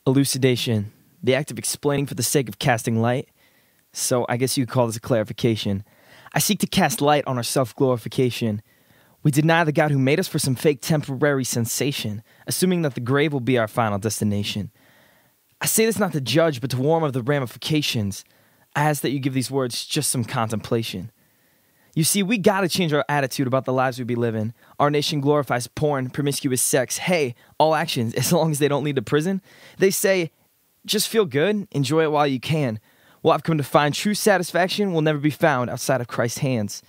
Elucidation, the act of explaining for the sake of casting light. So I guess you could call this a clarification. I seek to cast light on our self-glorification. We deny the God who made us for some fake temporary sensation, assuming that the grave will be our final destination. I say this not to judge, but to warn of the ramifications. I ask that you give these words just some contemplation. You see, we gotta change our attitude about the lives we be living. Our nation glorifies porn, promiscuous sex. Hey, all actions, as long as they don't lead to prison. They say, just feel good, enjoy it while you can. Well, I've come to find true satisfaction will never be found outside of Christ's hands.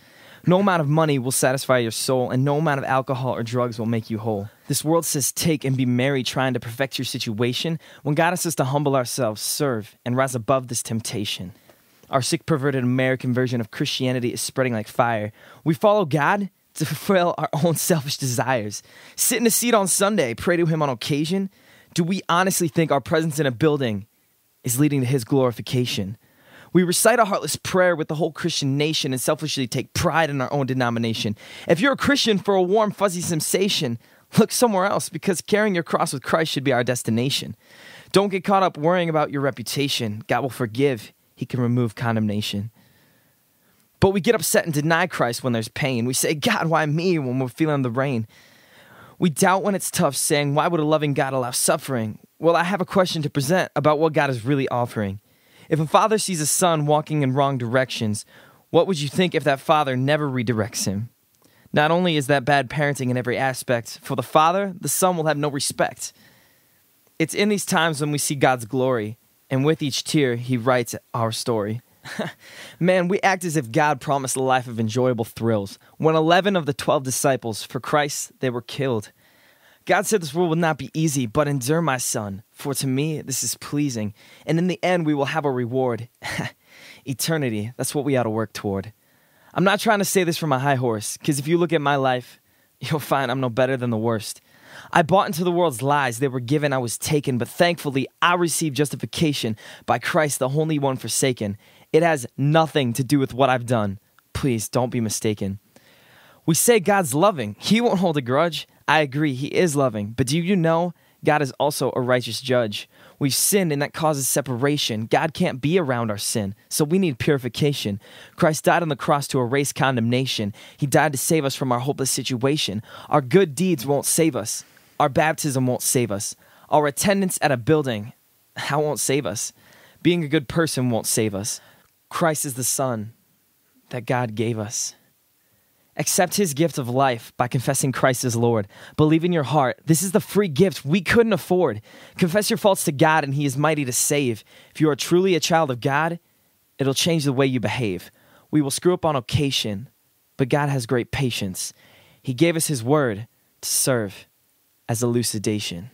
No amount of money will satisfy your soul, and no amount of alcohol or drugs will make you whole. This world says take and be merry, trying to perfect your situation, when God asks us to humble ourselves, serve, and rise above this temptation. Our sick, perverted American version of Christianity is spreading like fire. We follow God to fulfill our own selfish desires. Sit in a seat on Sunday, pray to Him on occasion. Do we honestly think our presence in a building is leading to His glorification? We recite a heartless prayer with the whole Christian nation and selfishly take pride in our own denomination. If you're a Christian for a warm, fuzzy sensation, look somewhere else, because carrying your cross with Christ should be our destination. Don't get caught up worrying about your reputation. God will forgive. He can remove condemnation. But we get upset and deny Christ when there's pain. We say, God, why me, when we're feeling the rain? We doubt when it's tough, saying, why would a loving God allow suffering? Well, I have a question to present about what God is really offering. If a father sees a son walking in wrong directions, what would you think if that father never redirects him? Not only is that bad parenting in every aspect, for the father, the son will have no respect. It's in these times when we see God's glory, and with each tear, He writes our story. Man, we act as if God promised a life of enjoyable thrills, when 11 of the 12 disciples, for Christ, they were killed. God said this world will not be easy, but endure, my son, for to me this is pleasing, and in the end we will have a reward. Eternity, that's what we ought to work toward. I'm not trying to say this from a high horse, because if you look at my life, you'll find I'm no better than the worst. I bought into the world's lies. They were given, I was taken, but thankfully I received justification by Christ, the only one forsaken. It has nothing to do with what I've done. Please don't be mistaken. We say God's loving. He won't hold a grudge. I agree, He is loving. But do you know God is also a righteous judge? We've sinned, and that causes separation. God can't be around our sin, so we need purification. Christ died on the cross to erase condemnation. He died to save us from our hopeless situation. Our good deeds won't save us. Our baptism won't save us. Our attendance at a building, that won't save us. Being a good person won't save us. Christ is the Son that God gave us. Accept His gift of life by confessing Christ as Lord. Believe in your heart. This is the free gift we couldn't afford. Confess your faults to God, and He is mighty to save. If you are truly a child of God, it'll change the way you behave. We will screw up on occasion, but God has great patience. He gave us His word to serve as elucidation.